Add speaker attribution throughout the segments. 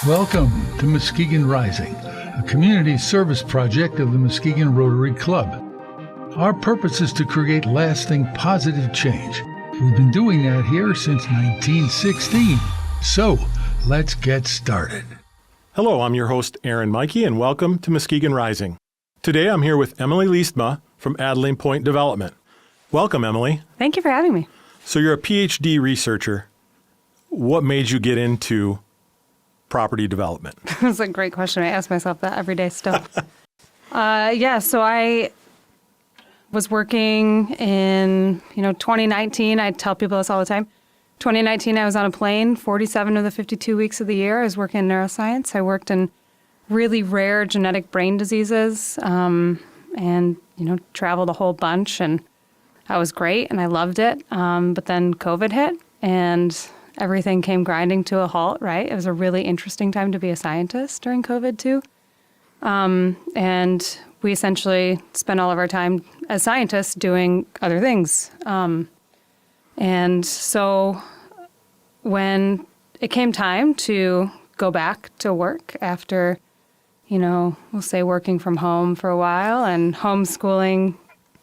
Speaker 1: Welcome to Muskegon Rising, a community service project of the Muskegon Rotary Club. Our purpose is to create lasting positive change. We've been doing that here since 1916. So, let's get started.
Speaker 2: Hello, I'm your host, Aaron Mikey, and welcome to Muskegon Rising. Today I'm here with Emily Leestma from Adelaide Point Development. Welcome, Emily.
Speaker 3: Thank you for having me.
Speaker 2: So you're a PhD researcher. What made you get into property development?
Speaker 3: That's a great question. I ask myself that every day still. So I was working in, 2019. I tell people this all the time. 2019, I was on a plane 47 of the 52 weeks of the year. I was working in neuroscience. I worked in really rare genetic brain diseases and, traveled a whole bunch. And that was great, and I loved it. But then COVID hit, and everything came grinding to a halt, right? It was a really interesting time to be a scientist during COVID, too. And we essentially spent all of our time as scientists doing other things. And so when it came time to go back to work after, we'll say working from home for a while and homeschooling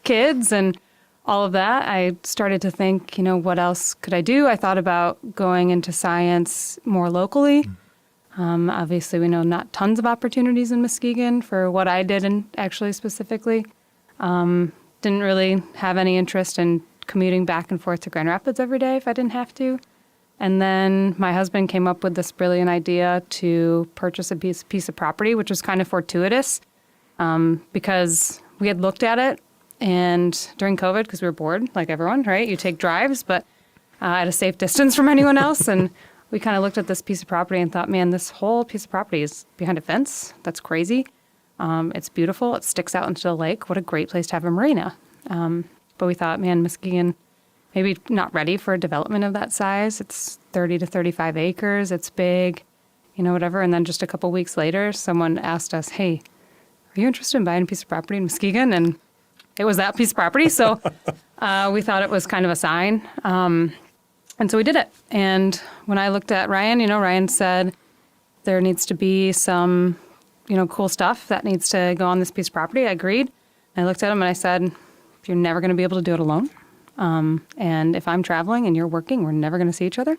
Speaker 3: kids and all of that, I started to think, what else could I do? I thought about going into science more locally. Obviously, we know not tons of opportunities in Muskegon for what I did and actually specifically. Didn't really have any interest in commuting back and forth to Grand Rapids every day if I didn't have to. And then my husband came up with this brilliant idea to purchase a piece of property, which was kind of fortuitous because we had looked at it. And during COVID, because we were bored, like everyone, right? You take drives, but at a safe distance from anyone else. And we kind of looked at this piece of property and thought, man, this whole piece of property is behind a fence. That's crazy. It's beautiful. It sticks out into the lake. What a great place to have a marina. But we thought, man, Muskegon, maybe not ready for a development of that size. It's 30 to 35 acres. It's big, whatever. And then just a couple weeks later, someone asked us, hey, are you interested in buying a piece of property in Muskegon? And it was that piece of property, so we thought it was kind of a sign. And so we did it. And when I looked at Ryan, Ryan said there needs to be some, cool stuff that needs to go on this piece of property. I agreed. I looked at him and I said, you're never going to be able to do it alone. And if I'm traveling and you're working, we're never going to see each other.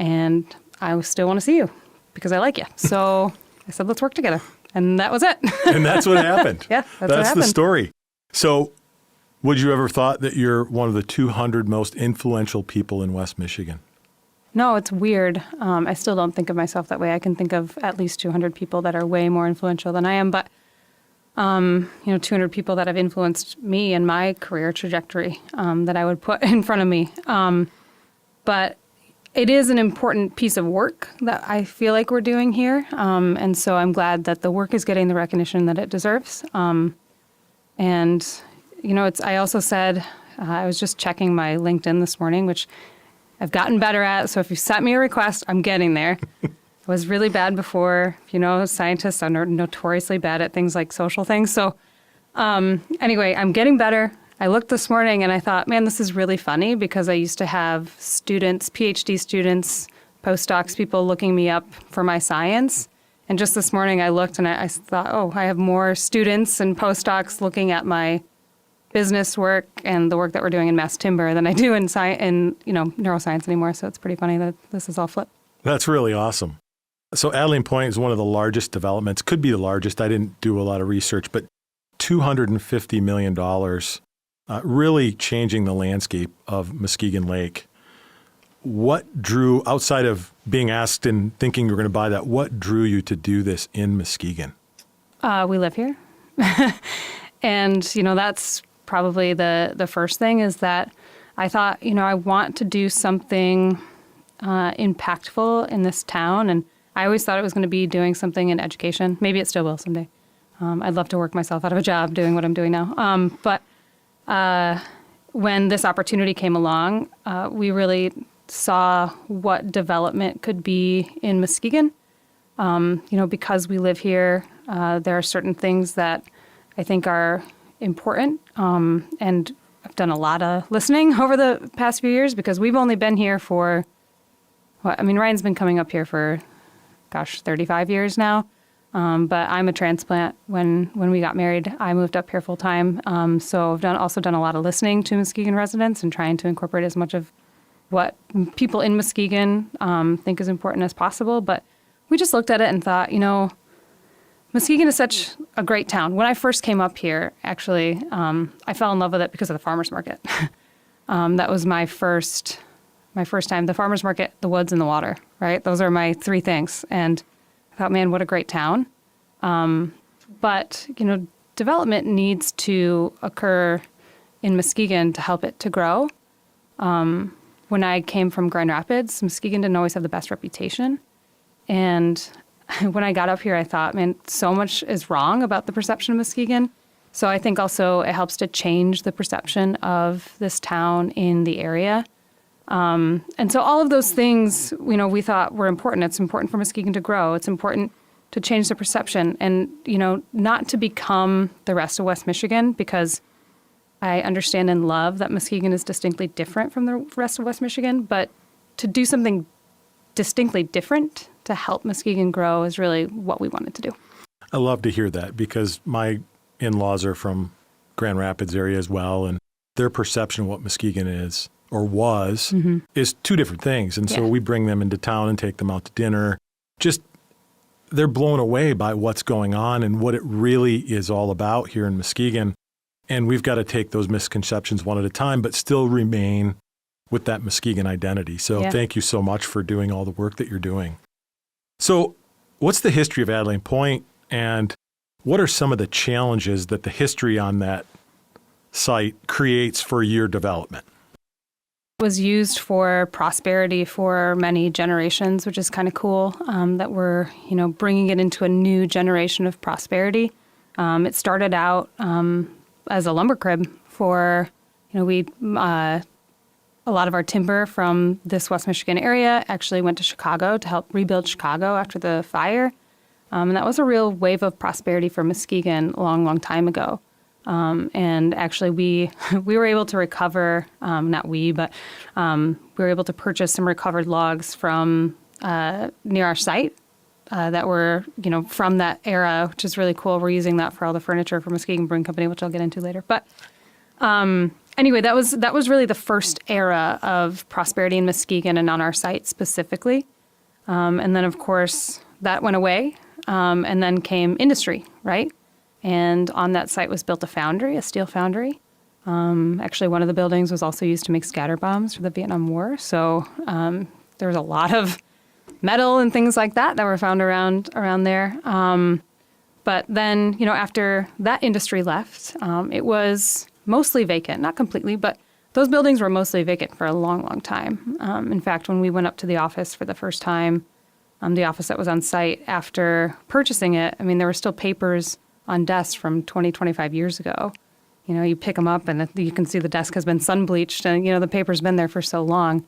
Speaker 3: And I still want to see you because I like you. So I said, let's work together. And that was it.
Speaker 2: And that's what happened.
Speaker 3: Yeah, that's what happened.
Speaker 2: The story. So would you ever thought that you're one of the 200 most influential people in West Michigan?
Speaker 3: No, it's weird. I still don't think of myself that way. I can think of at least 200 people that are way more influential than I am. But, 200 people that have influenced me and my career trajectory that I would put in front of me. But it is an important piece of work that I feel like we're doing here. And so I'm glad that the work is getting the recognition that it deserves. And, I also said, I was just checking my LinkedIn this morning, which I've gotten better at. So if you sent me a request, I'm getting there. I was really bad before, scientists are notoriously bad at things like social things. So anyway, I'm getting better. I looked this morning and I thought, man, this is really funny because I used to have students, PhD students, postdocs, people looking me up for my science. And just this morning I looked and I thought, I have more students and postdocs looking at my business work and the work that we're doing in mass timber than I do in neuroscience anymore. So it's pretty funny that this is all flipped. That's
Speaker 2: really awesome. So Adelaide Point is one of the largest developments, could be the largest. I didn't do a lot of research, but $250 million, really changing the landscape of Muskegon Lake. What drew, outside of being asked and thinking you're going to buy that, what drew you to do this in Muskegon? We live here. And, that's probably the first thing is that I thought, I want to do something impactful in this town. And I always thought it was going to be doing something in education. Maybe it still will someday. I'd love to work myself out of a job doing what I'm doing now. But when this opportunity came along, we really saw what development could be in Muskegon. Because we live here, there are certain things that I think are important. And I've done a lot of listening over the past few years because we've only been here for, Ryan's been coming up here for
Speaker 3: 35 years now. But I'm a transplant. When we got married, I moved up here full time. So I've also done a lot of listening to Muskegon residents and trying to incorporate as much of what people in Muskegon think is important as possible. But we just looked at it and thought, Muskegon is such a great town. When I first came up here, actually, I fell in love with it because of the farmers market. That was my first time. The farmers market, the woods, and the water, right? Those are my three things. And I thought, man, what a great town. But, development needs to occur in Muskegon to help it to grow. When I came from Grand Rapids, Muskegon didn't always have the best reputation. And when I got up here, I thought, man, so much is wrong about the perception of Muskegon. So I think also it helps to change the perception of this town in the area. And so all of those things, we thought were important. It's important for Muskegon to grow. It's important to change the perception and, not to become the rest of West Michigan, because I understand and love that Muskegon is distinctly different from the rest of West Michigan, but to do something distinctly different to help Muskegon grow is really what we wanted to do.
Speaker 2: I love to hear that because my in-laws are from Grand Rapids area as well, and their perception of what Muskegon is or was is two different things. And so we bring them into town and take them out to dinner. Just they're blown away by what's going on and what it really is all about here in Muskegon. And we've got to take those misconceptions one at a time, but still remain with that Muskegon identity. So thank you so much for doing all the work that you're doing. So what's the history of Adelaide Point, and what are some of the challenges that the history on that site creates for your development?
Speaker 3: It was used for prosperity for many generations, which is kind of cool that we're, bringing it into a new generation of prosperity. It started out as a lumber crib for, a lot of our timber from this West Michigan area actually went to Chicago to help rebuild Chicago after the fire. And that was a real wave of prosperity for Muskegon a long, long time ago. And actually we were able to recover, not we, but we were able to purchase some recovered logs from near our site that were, from that era, which is really cool. We're using that for all the furniture for Muskegon Brewing Company, which I'll get into later. But anyway, that was really the first era of prosperity in Muskegon and on our site specifically. And then, of course, that went away. And then came industry, right? And on that site was built a foundry, a steel foundry. Actually, one of the buildings was also used to make scatter bombs for the Vietnam War. So there was a lot of metal and things like that were found around there. But then, after that industry left, it was mostly vacant, not completely, but those buildings were mostly vacant for a long, long time. In fact, when we went up to the office for the first time, the office that was on site after purchasing it, there were still papers on desks from 20, 25 years ago. You pick them up and you can see the desk has been sun bleached and, the paper's been there for so long.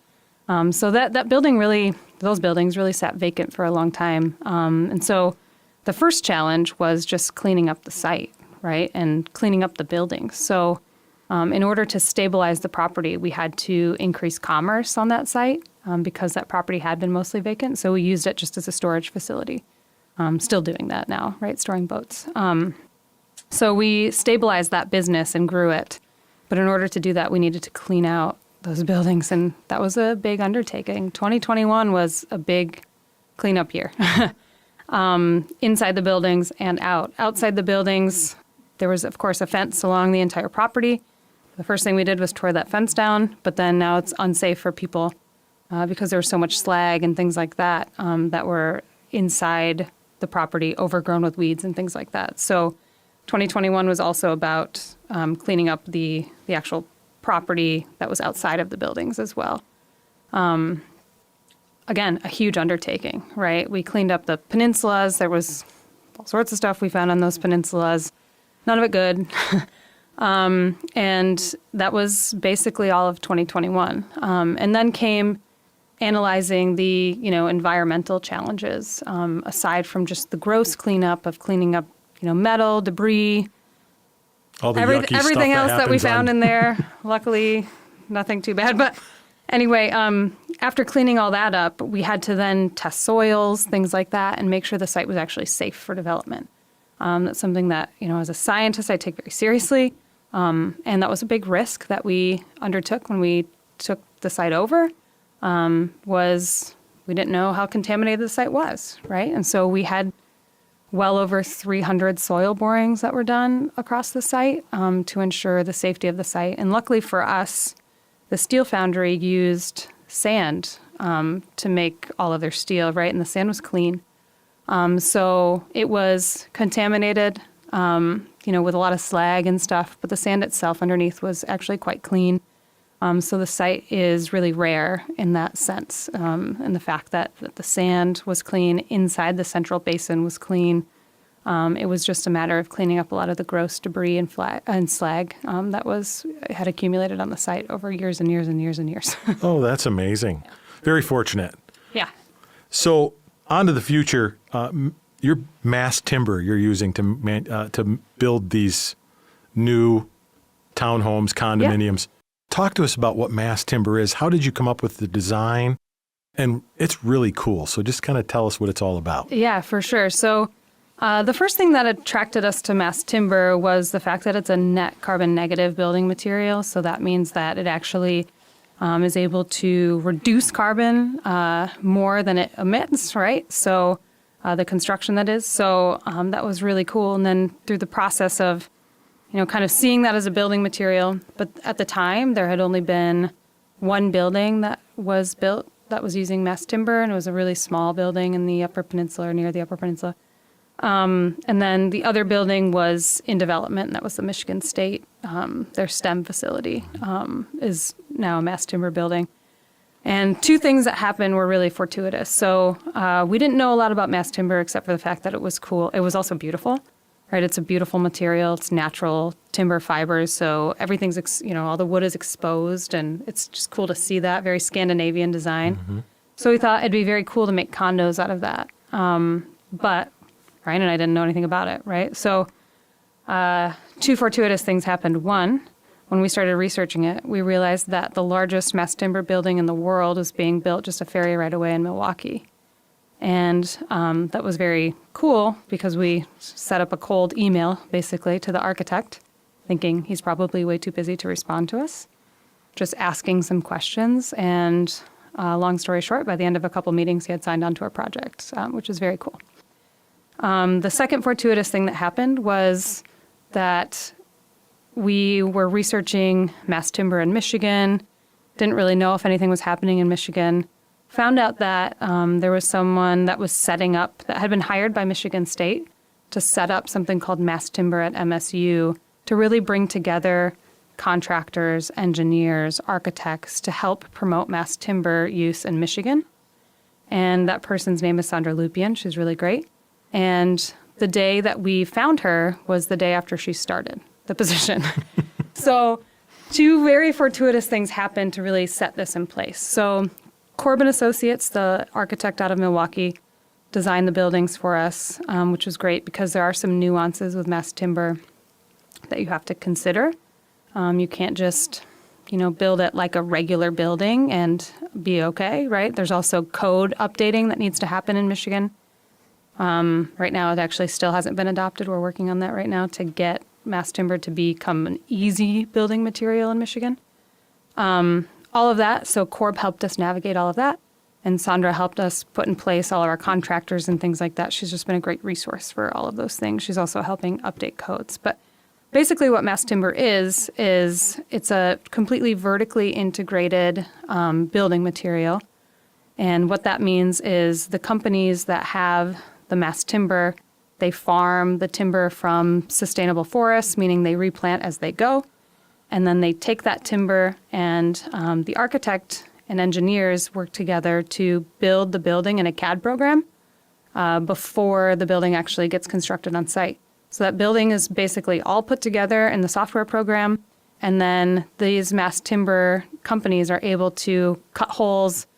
Speaker 3: So that building those buildings really sat vacant for a long time. And so the first challenge was just cleaning up the site, right? And cleaning up the buildings. So in order to stabilize the property, we had to increase commerce on that site because that property had been mostly vacant. So we used it just as a storage facility. Still doing that now, right? Storing boats. So we stabilized that business and grew it. But in order to do that, we needed to clean out those buildings. And that was a big undertaking. 2021 was a big cleanup year. Inside the buildings and out. Outside the buildings, there was, of course, a fence along the entire property. The first thing we did was tore that fence down, but then now it's unsafe for people because there was so much slag and things like that that were inside the property, overgrown with weeds and things like that. So 2021 was also about cleaning up the actual property that was outside of the buildings as well. Again, a huge undertaking, right? We cleaned up the peninsulas. There was all sorts of stuff we found on those peninsulas. None of it good. And that was basically all of 2021. And then came analyzing the, environmental challenges, aside from just the gross cleanup of cleaning up, metal, debris,
Speaker 2: all the
Speaker 3: everything else that we found
Speaker 2: on.
Speaker 3: in there. Luckily, nothing too bad. But Anyway, after cleaning all that up, we had to then test soils, things like that, and make sure the site was actually safe for development. That's something that, as a scientist, I take very seriously. And that was a big risk that we undertook when we took the site over, was we didn't know how contaminated the site was, right? And so we had well over 300 soil borings that were done across the site to ensure the safety of the site. And luckily for us, the steel foundry used sand to make all of their steel, right? And the sand was clean. So it was contaminated, with a lot of slag and stuff, but the sand itself underneath was actually quite clean. So the site is really rare in that sense. And the fact that the sand was clean, inside the central basin was clean. It was just a matter of cleaning up a lot of the gross debris and slag that had accumulated on the site over years and years and years and years.
Speaker 2: Oh, that's amazing. Very fortunate.
Speaker 3: Yeah.
Speaker 2: So on to the future. Your mass timber you're using to build these new townhomes, condominiums. Yeah. Talk to us about what mass timber is. How did you come up with the design? And it's really cool. So just kind of tell us what it's all about.
Speaker 3: Yeah, for sure. So the first thing that attracted us to mass timber was the fact that it's a net carbon negative building material. So that means that it actually is able to reduce carbon more than it emits, right? So the construction that is. So that was really cool. And then through the process of, kind of seeing that as a building material. But at the time, there had only been one building that was built that was using mass timber, and it was a really small building in the Upper Peninsula or near the Upper Peninsula. And then the other building was in development, and that was the Michigan State. Their STEM facility is now a mass timber building. And two things that happened were really fortuitous. So we didn't know a lot about mass timber except for the fact that it was cool. It was also beautiful, right? It's a beautiful material. It's natural timber fibers. So everything's, all the wood is exposed, and it's just cool to see that. Very Scandinavian design. Mm-hmm. So we thought it'd be very cool to make condos out of that. But Ryan and I didn't know anything about it, right? So two fortuitous things happened. One, when we started researching it, we realized that the largest mass timber building in the world was being built just a ferry ride away in Milwaukee. And that was very cool because we set up a cold email, basically, to the architect, thinking he's probably way too busy to respond to us, just asking some questions. And long story short, by the end of a couple meetings, he had signed on to our project, which was very cool. The second fortuitous thing that happened was that we were researching mass timber in Michigan, didn't really know if anything was happening in Michigan, found out that there was someone that was setting up, that had been hired by Michigan State to set up something called mass timber at MSU to really bring together contractors, engineers, architects to help promote mass timber use in Michigan. And that person's name is Sandra Lupian. She's really great. And the day that we found her was the day after she started the position. So two very fortuitous things happened to really set this in place. So Corbin Associates, the architect out of Milwaukee, designed the buildings for us, which was great because there are some nuances with mass timber that you have to consider. You can't just, build it like a regular building and be okay, right? There's also code updating that needs to happen in Michigan. Right now, it actually still hasn't been adopted. We're working on that right now to get mass timber to become an easy building material in Michigan. All of that, so Corb helped us navigate all of that, and Sandra helped us put in place all of our contractors and things like that. She's just been a great resource for all of those things. She's also helping update codes. But basically what mass timber is it's a completely vertically integrated building material. And what that means is the companies that have the mass timber, they farm the timber from sustainable forests, meaning they replant as they go. And then they take that timber and the architect and engineers work together to build the building in a CAD program before the building actually gets constructed on site. So that building is basically all put together in the software program. And then these mass timber companies are able to cut holes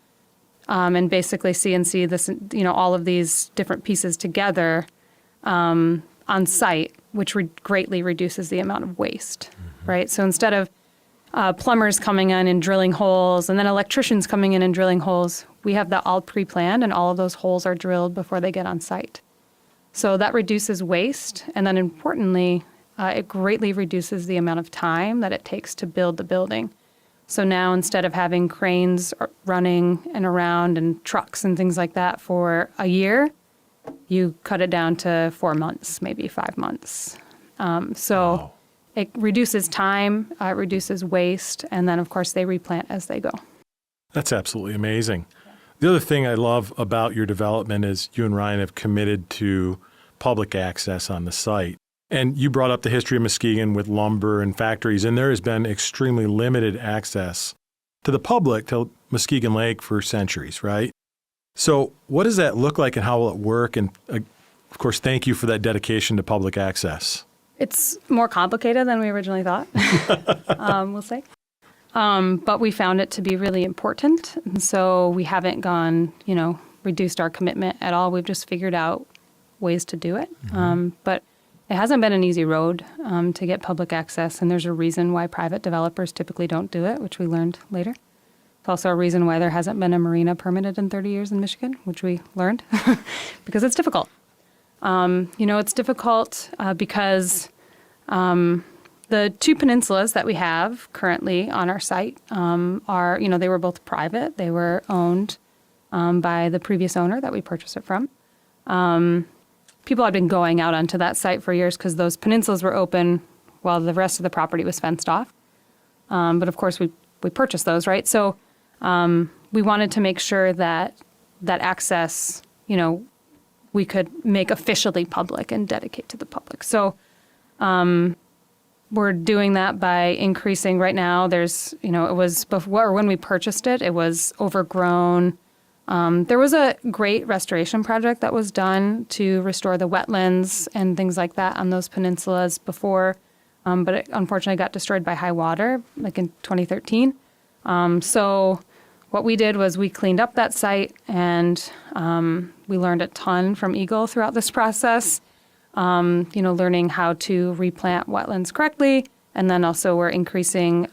Speaker 3: and basically CNC this, all of these different pieces together on site, which greatly reduces the amount of waste, right? So instead of plumbers coming in and drilling holes, and then electricians coming in and drilling holes. We have that all pre-planned, and all of those holes are drilled before they get on site. So that reduces waste, and then importantly, it greatly reduces the amount of time that it takes to build the building. So now instead of having cranes running and around and trucks and things like that for a year, you cut it down to 4 months, maybe 5 months.
Speaker 2: Wow.
Speaker 3: It reduces time, it reduces waste, and then, of course, they replant as they go.
Speaker 2: That's absolutely amazing. The other thing I love about your development is you and Ryan have committed to public access on the site. And you brought up the history of Muskegon with lumber and factories, and there has been extremely limited access to the public to Muskegon Lake for centuries, right? So what does that look like and how will it work? And of course, thank you for that dedication to public access.
Speaker 3: It's more complicated than we originally thought, we'll say. But we found it to be really important. And so we haven't gone, reduced our commitment at all. We've just figured out ways to do it. But it hasn't been an easy road to get public access. And there's a reason why private developers typically don't do it, which we learned later. It's also a reason why there hasn't been a marina permitted in 30 years in Michigan, which we learned, because it's difficult. It's difficult because the two peninsulas that we have currently on our site are, they were both private. They were owned by the previous owner that we purchased it from. People had been going out onto that site for years because those peninsulas were open while the rest of the property was fenced off. But of course, we purchased those, right? So we wanted to make sure that access, we could make officially public and dedicate to the public. So we're doing that by increasing. Right now, there's, it was before, when we purchased it, it was overgrown. There was a great restoration project that was done to restore the wetlands and things like that on those peninsulas before, but it unfortunately got destroyed by high water, like in 2013. So what we did was we cleaned up that site, and we learned a ton from Eagle throughout this process, learning how to replant wetlands correctly. And then also we're increasing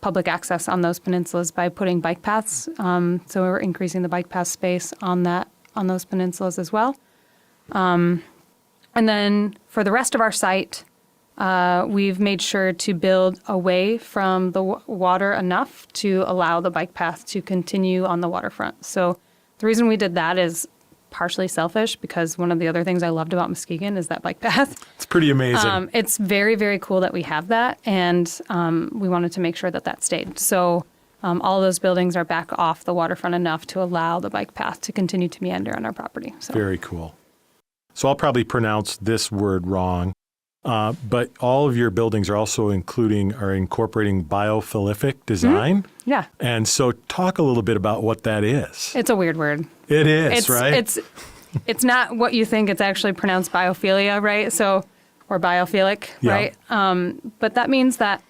Speaker 3: public access on those peninsulas by putting bike paths. So we're increasing the bike path space on those peninsulas as well. And then for the rest of our site, we've made sure to build away from the water enough to allow the bike path to continue on the waterfront. So the reason we did that is partially selfish, because one of the other things I loved about Muskegon is that bike path.
Speaker 2: It's pretty amazing.
Speaker 3: It's very, very cool that we have that, and we wanted to make sure that stayed. So all those buildings are back off the waterfront enough to allow the bike path to continue to meander on our property. So.
Speaker 2: Very cool. So I'll probably pronounce this word wrong, but all of your buildings are also incorporating biophilic design.
Speaker 3: Mm-hmm. Yeah.
Speaker 2: And so talk a little bit about what that is.
Speaker 3: It's a weird word.
Speaker 2: It is, right?
Speaker 3: It's not what you think. It's actually pronounced biophilia, right? So, or biophilic,
Speaker 2: yeah.
Speaker 3: Right? But that means that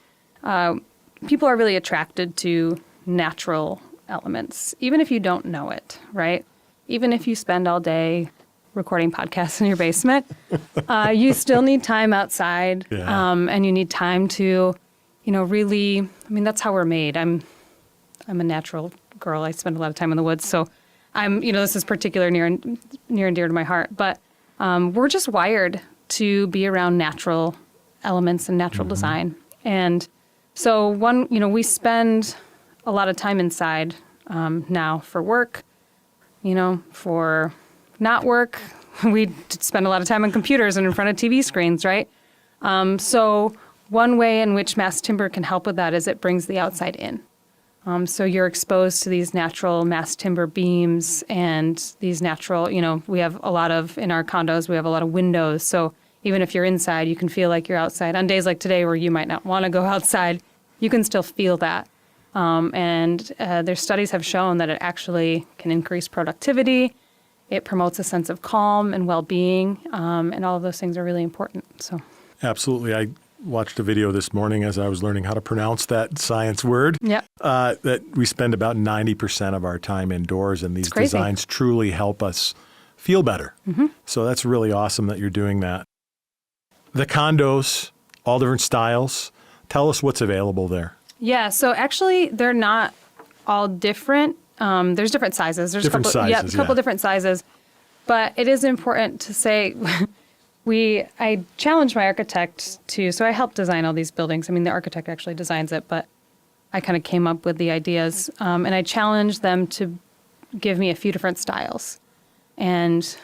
Speaker 3: people are really attracted to natural elements, even if you don't know it, right? Even if you spend all day recording podcasts in your basement, you still need time outside, and you need time to, really. That's how we're made. I'm a natural girl. I spend a lot of time in the woods, so this is particular near and dear to my heart. But we're just wired to be around natural elements and natural design. And so we spend a lot of time inside now for work, for not work. We spend a lot of time on computers and in front of TV screens, right? So one way in which mass timber can help with that is it brings the outside in. So you're exposed to these natural mass timber beams and these natural, we have a lot of, in our condos, we have a lot of windows. So even if you're inside, you can feel like you're outside. On days like today where you might not want to go outside, you can still feel that. And their studies have shown that it actually can increase productivity. It promotes a sense of calm and well-being, and all of those things are really important. So,
Speaker 2: absolutely. I watched a video this morning as I was learning how to pronounce that science word.
Speaker 3: Yep.
Speaker 2: That we spend about 90% of our time indoors, and these designs truly help us feel better. Mm-hmm. So that's really awesome that you're doing that. The condos, all different styles. Tell us what's available there.
Speaker 3: Yeah, so actually they're not all different. There's different sizes. There's
Speaker 2: Different
Speaker 3: a couple,
Speaker 2: sizes,
Speaker 3: a couple
Speaker 2: yeah.
Speaker 3: different sizes. But it is important to say I challenged my architect so I helped design all these buildings. I mean, the architect actually designs it, but I kind of came up with the ideas. And I challenged them to give me a few different styles. And,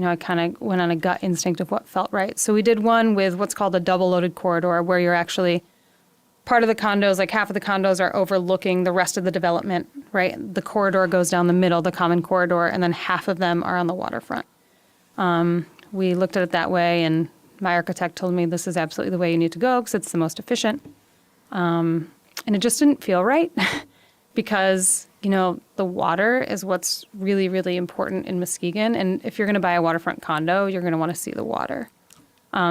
Speaker 3: I kind of went on a gut instinct of what felt right. So we did one with what's called a double loaded corridor, where you're actually part of the condos, like half of the condos are overlooking the rest of the development, right? The corridor goes down the middle, the common corridor, and then half of them are on the waterfront. We looked at it that way, and my architect told me this is absolutely the way you need to go because it's the most efficient. And it just didn't feel right because, the water is what's really, really important in Muskegon. And if you're going to buy a waterfront condo, you're going to want to see the water.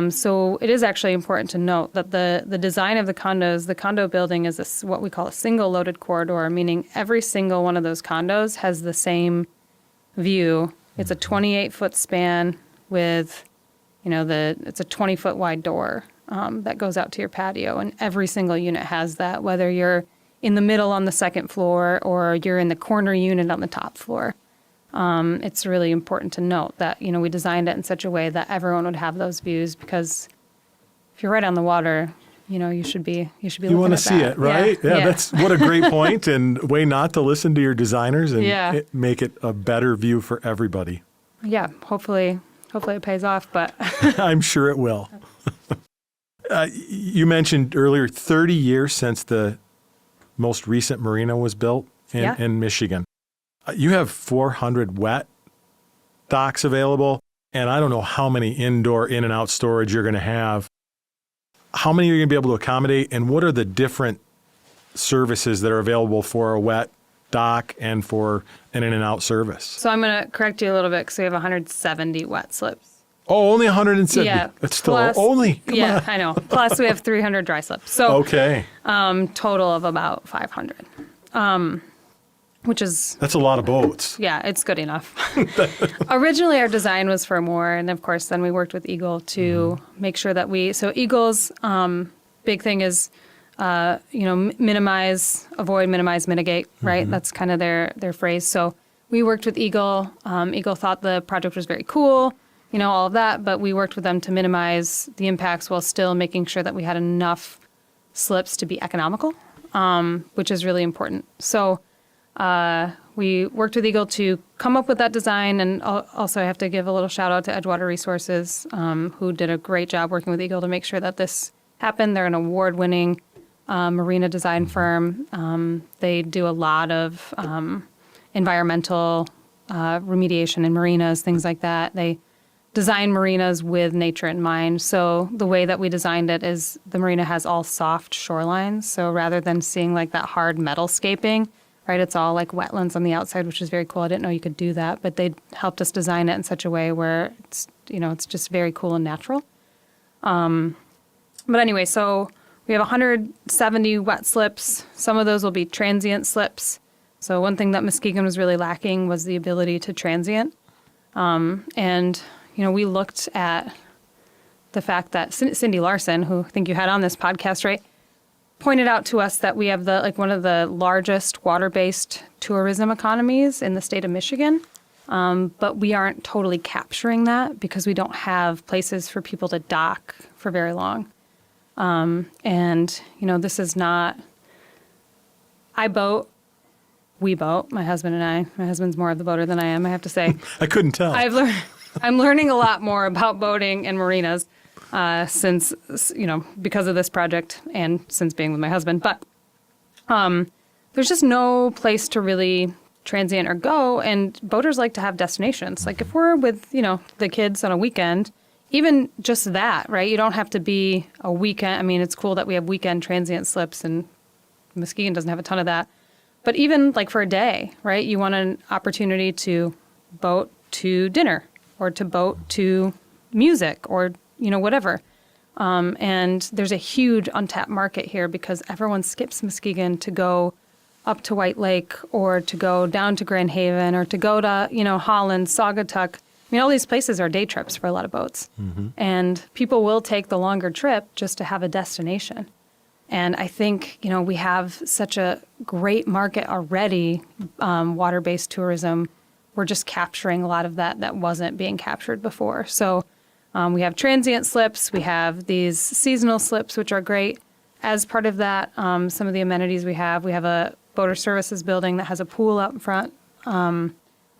Speaker 3: So it is actually important to note that the design of the condos, the condo building is what we call a single loaded corridor, meaning every single one of those condos has the same view. It's a 28-foot span with, it's a 20-foot wide door that goes out to your patio. And every single unit has that, whether you're in the middle on the second floor or you're in the corner unit on the top floor. It's really important to note that, we designed it in such a way that everyone would have those views because if you're right on the water, you should be looking at that.
Speaker 2: You want to see it, right?
Speaker 3: Yeah.
Speaker 2: That's what a great point and way not to listen to your designers and make it a better view for everybody.
Speaker 3: Yeah, hopefully it pays off, but
Speaker 2: I'm sure it will. You mentioned earlier 30 years since the most recent marina was built in Michigan. You have 400 wet docks available, and I don't know how many indoor in and out storage you're going to have. How many are you going to be able to accommodate, and what are the different services that are available for a wet dock and for an in and out service?
Speaker 3: So I'm going to correct you a little bit because we have 170 wet slips.
Speaker 2: Oh, only 170.
Speaker 3: Yeah.
Speaker 2: That's still
Speaker 3: Plus,
Speaker 2: only. Come on.
Speaker 3: I know. Plus we have 300 dry slips. So
Speaker 2: okay.
Speaker 3: Total of about 500. Which is...
Speaker 2: That's a lot of boats.
Speaker 3: Yeah, it's good enough. Originally, our design was for more, and of course, then we worked with Eagle to make sure that so Eagle's big thing is, avoid, minimize, mitigate, right? Mm-hmm. That's kind of their phrase. So we worked with Eagle. Eagle thought the project was very cool, all of that, but we worked with them to minimize the impacts while still making sure that we had enough slips to be economical, which is really important. So we worked with Eagle to come up with that design, and also I have to give a little shout out to Edgewater Resources, who did a great job working with Eagle to make sure that this happened. They're an award-winning marina design firm. They do a lot of environmental remediation in marinas, things like that. They design marinas with nature in mind. So the way that we designed it is the marina has all soft shorelines. So rather than seeing like that hard metal scaping, right, it's all like wetlands on the outside, which is very cool. I didn't know you could do that, but they helped us design it in such a way where it's, it's just very cool and natural. But anyway, so we have 170 wet slips. Some of those will be transient slips. So one thing that Muskegon was really lacking was the ability to transient. And we looked at the fact that Cindy Larson, who I think you had on this podcast, right, pointed out to us that we have one of the largest water-based tourism economies in the state of Michigan. But we aren't totally capturing that because we don't have places for people to dock for very long. And this is not, we boat, my husband and I. My husband's more of the boater than I am, I have to say.
Speaker 2: I couldn't tell.
Speaker 3: I'm learning a lot more about boating and marinas since, because of this project and since being with my husband. But there's just no place to really transient or go, and boaters like to have destinations. Like if we're with, the kids on a weekend, even just that, right? You don't have to be a weekend. I mean, it's cool that we have weekend transient slips, and Muskegon doesn't have a ton of that. But even like for a day, right? You want an opportunity to boat to dinner or to boat to music or, whatever. And there's a huge untapped market here because everyone skips Muskegon to go up to White Lake or to go down to Grand Haven or to go to, Holland, Saugatuck. I mean, all these places are day trips for a lot of boats. Mm-hmm. And people will take the longer trip just to have a destination. And I think, we have such a great market already, water-based tourism. We're just capturing a lot of that wasn't being captured before. So we have transient slips. We have these seasonal slips, which are great. As part of that, some of the amenities we have a boater services building that has a pool out in front,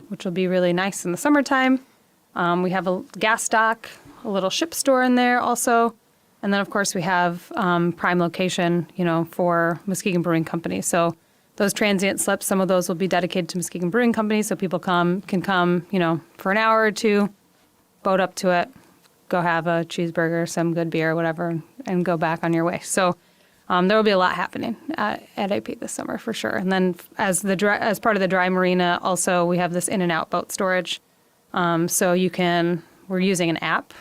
Speaker 3: which will be really nice in the summertime. We have a gas dock, a little ship store in there also. And then, of course, we have prime location, for Muskegon Brewing Company. So those transient slips, some of those will be dedicated to Muskegon Brewing Company. So people can come, for an hour or two, boat up to it, go have a cheeseburger, some good beer, whatever, and go back on your way. So there will be a lot happening at AP this summer for sure. And then as part of the dry marina, also we have this in and out boat storage. So we're using an app.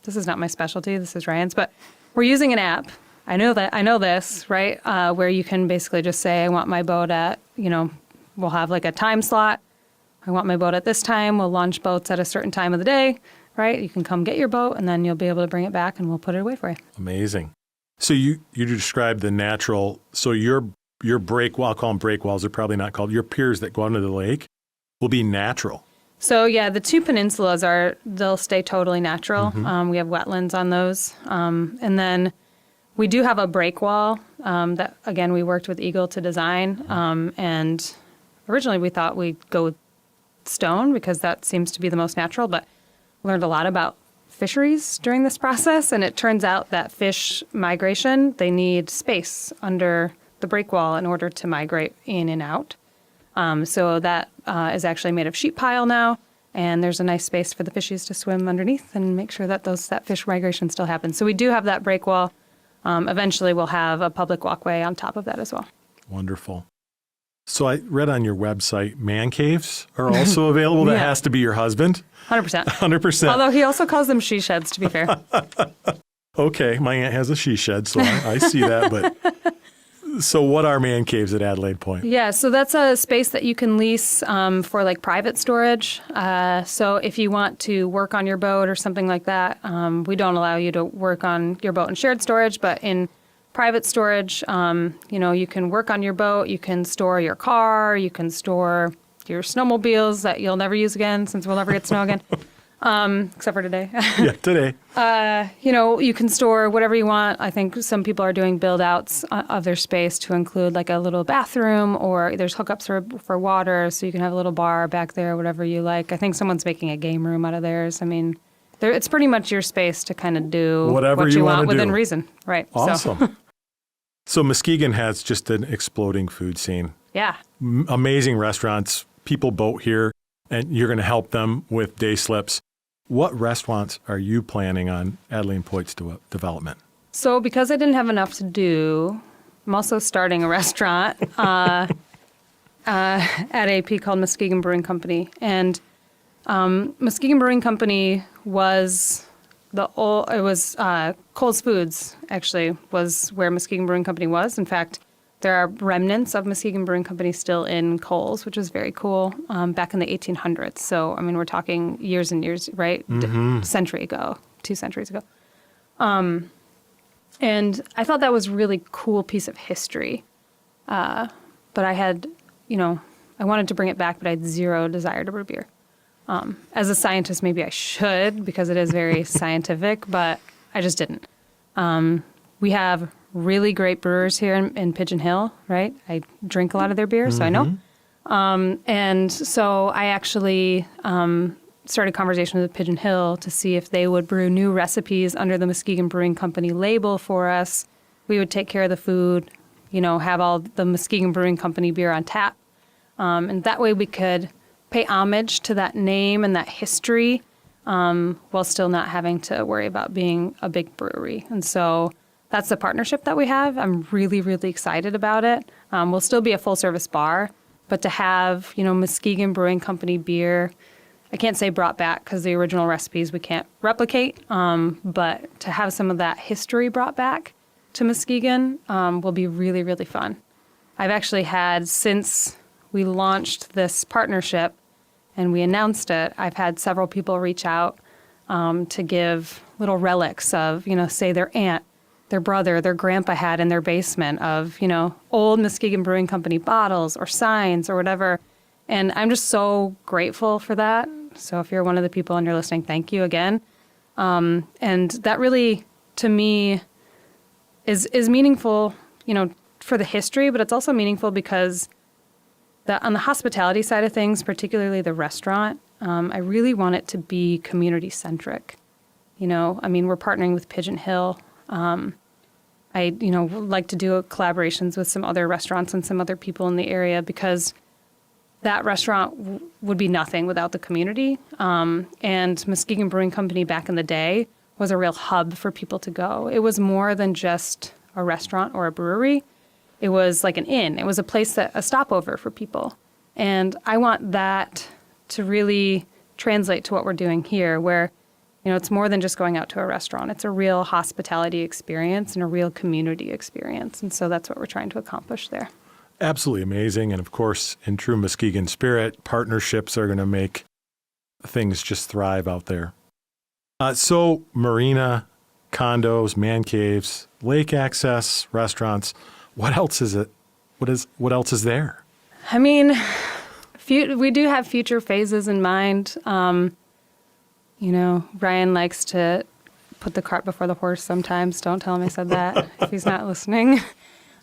Speaker 3: This is not my specialty. This is Ryan's, but we're using an app. I know this, right? Where you can basically just say, I want my boat at, we'll have like a time slot. I want my boat at this time. We'll launch boats at a certain time of the day, right? You can come get your boat and then you'll be able to bring it back and we'll put it away for you.
Speaker 2: Amazing. So you described the natural, so your breakwall, I'll call them breakwalls, they're probably not called, your piers that go out into the lake will be natural.
Speaker 3: So yeah, the two peninsulas they'll stay totally natural. We have wetlands on those. And then we do have a breakwall that, again, we worked with Eagle to design. And originally we thought we'd go with stone because that seems to be the most natural, but learned a lot about fisheries during this process. And it turns out that fish migration, they need space under the breakwall in order to migrate in and out. So that is actually made of sheet pile now, and there's a nice space for the fishies to swim underneath and make sure that that fish migration still happens. So we do have that breakwall. Eventually, we'll have a public walkway on top of that as well.
Speaker 2: Wonderful. So I read on your website, man caves are also available. That has to be your husband?
Speaker 3: 100%.
Speaker 2: 100%.
Speaker 3: Although he also calls them she sheds, to be fair.
Speaker 2: Okay, my aunt has a she shed, so I see that, but... So what are man caves at Adelaide Point?
Speaker 3: Yeah, so that's a space that you can lease for like private storage. So if you want to work on your boat or something like that, we don't allow you to work on your boat in shared storage, but in private storage, you can work on your boat, you can store your car, you can store your snowmobiles that you'll never use again since we'll never get snow again. Except for today.
Speaker 2: Yeah, today.
Speaker 3: You can store whatever you want. I think some people are doing build outs of their space to include like a little bathroom, or there's hookups for water, so you can have a little bar back there, whatever you like. I think someone's making a game room out of theirs. I mean, it's pretty much your space to kind of do
Speaker 2: whatever
Speaker 3: what you want
Speaker 2: do.
Speaker 3: Within reason. Right.
Speaker 2: Awesome. So Muskegon has just an exploding food scene.
Speaker 3: Yeah.
Speaker 2: Amazing restaurants. People boat here, and you're going to help them with day slips. What restaurants are you planning on Adelaide Point's development?
Speaker 3: So because I didn't have enough to do, I'm also starting a restaurant at AP called Muskegon Brewing Company. And Muskegon Brewing Company was Coles Foods, actually, was where Muskegon Brewing Company was. In fact, there are remnants of Muskegon Brewing Company still in Coles, which was very cool, back in the 1800s. So, I mean, we're talking years and years, right? Century ago, 2 centuries ago. And I thought that was a really cool piece of history. But I had, I wanted to bring it back, but I had zero desire to brew beer. As a scientist, maybe I should, because it is very scientific, but I just didn't. We have really great brewers here in Pigeon Hill, right? I drink a lot of their beer, so I know. And so I actually started conversation with Pigeon Hill to see if they would brew new recipes under the Muskegon Brewing Company label for us. We would take care of the food, have all the Muskegon Brewing Company beer on tap. And that way we could pay homage to that name and that history while still not having to worry about being a big brewery. And so that's the partnership that we have. I'm really, really excited about it. We'll still be a full-service bar, but to have, Muskegon Brewing Company beer, I can't say brought back because the original recipes we can't replicate, but to have some of that history brought back to Muskegon will be really, really fun. I've actually had, since we launched this partnership and we announced it, I've had several people reach out to give little relics of, say their aunt their brother, their grandpa had in their basement of, old Muskegon Brewing Company bottles or signs or whatever. And I'm just so grateful for that. So if you're one of the people and you're listening, thank you again. And that really, to me, is meaningful, for the history, but it's also meaningful because on the hospitality side of things, particularly the restaurant, I really want it to be community-centric. We're partnering with Pigeon Hill. I would like to do collaborations with some other restaurants and some other people in the area because that restaurant would be nothing without the community. And Muskegon Brewing Company back in the day was a real hub for people to go. It was more than just a restaurant or a brewery. It was like an inn. It was a stopover for people. And I want that to really translate to what we're doing here, where, it's more than just going out to a restaurant. It's a real hospitality experience and a real community experience. And so that's what we're trying to accomplish there.
Speaker 2: Absolutely amazing. And of course, in true Muskegon spirit, partnerships are going to make things just thrive out there. So marina, condos, man caves, lake access, restaurants. What else is it? What else is there?
Speaker 3: We do have future phases in mind. Ryan likes to put the cart before the horse sometimes. Don't tell him I said that if he's not listening.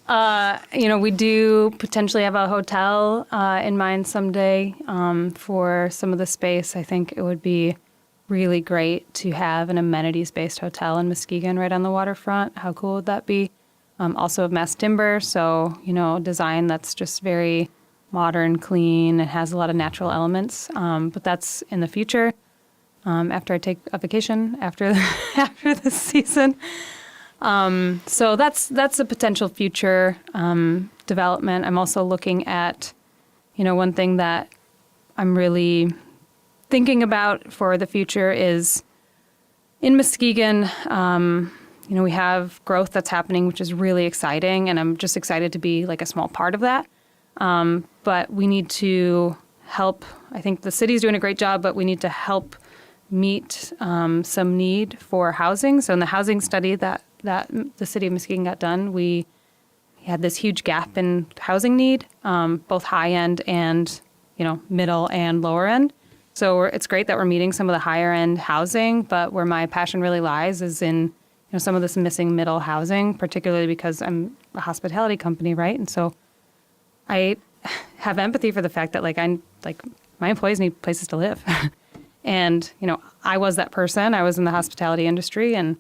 Speaker 3: We do potentially have a hotel in mind someday for some of the space. I think it would be really great to have an amenities-based hotel in Muskegon right on the waterfront. How cool would that be? Also mass timber, so, design that's just very modern, clean, and has a lot of natural elements. But that's in the future, after I take a vacation after this season. So that's a potential future development. I'm also looking at, one thing that I'm really thinking about for the future is in Muskegon, we have growth that's happening, which is really exciting, and I'm just excited to be like a small part of that. But we need to help. I think the city's doing a great job, but we need to help meet some need for housing. So in the housing study that the city of Muskegon got done, we had this huge gap in housing need, both high end and, middle and lower end. So it's great that we're meeting some of the higher end housing, but where my passion really lies is in, some of this missing middle housing, particularly because I'm a hospitality company, right? And so I have empathy for the fact that my employees need places to live. And, I was that person. I was in the hospitality industry, and,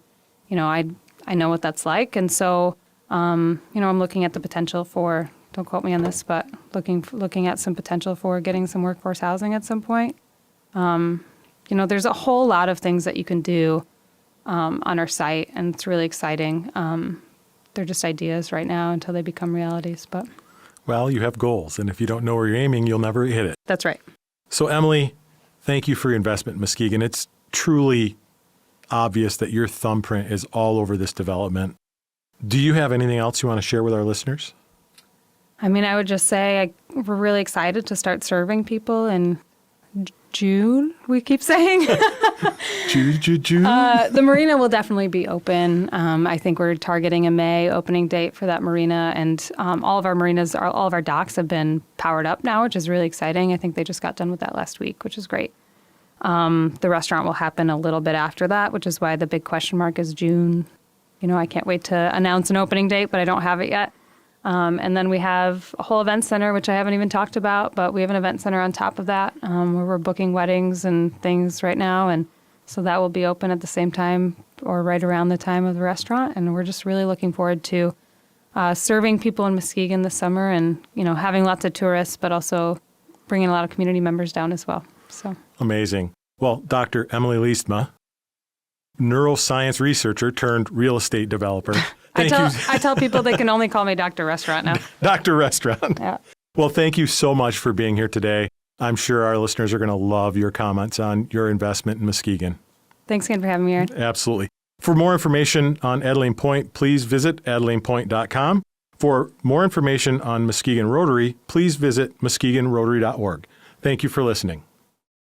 Speaker 3: I know what that's like. And so, I'm looking at the potential for, don't quote me on this, but looking at some potential for getting some workforce housing at some point. There's a whole lot of things that you can do on our site, and it's really exciting. They're just ideas right now until they become realities. But
Speaker 2: well, you have goals, and if you don't know where you're aiming, you'll never hit it.
Speaker 3: That's right.
Speaker 2: So, Emily, thank you for your investment in Muskegon. It's truly obvious that your thumbprint is all over this development. Do you have anything else you want to share with our listeners?
Speaker 3: I would just say we're really excited to start serving people in June, we keep saying.
Speaker 2: June.
Speaker 3: The marina will definitely be open. I think we're targeting a May opening date for that marina, and all of our docks have been powered up now, which is really exciting. I think they just got done with that last week, which is great. The restaurant will happen a little bit after that, which is why the big question mark is June. I can't wait to announce an opening date, but I don't have it yet. And then we have a whole event center, which I haven't even talked about, but we have an event center on top of that where we're booking weddings and things right now. And so that will be open at the same time or right around the time of the restaurant. And we're just really looking forward to serving people in Muskegon this summer and, having lots of tourists, but also bringing a lot of community members down as well. So
Speaker 2: amazing. Well, Dr. Emily Leestma, neuroscience researcher turned real estate developer.
Speaker 3: I tell people they can only call me Dr. Restaurant now.
Speaker 2: Dr. Restaurant.
Speaker 3: Yeah.
Speaker 2: Well, thank you so much for being here today. I'm sure our listeners are going to love your comments on your investment in Muskegon.
Speaker 3: Thanks again for having me, Aaron.
Speaker 2: Absolutely. For more information on Adelaide Point, please visit AdelaidePoint.com. For more information on Muskegon Rotary, please visit MuskegonRotary.org. Thank you for listening.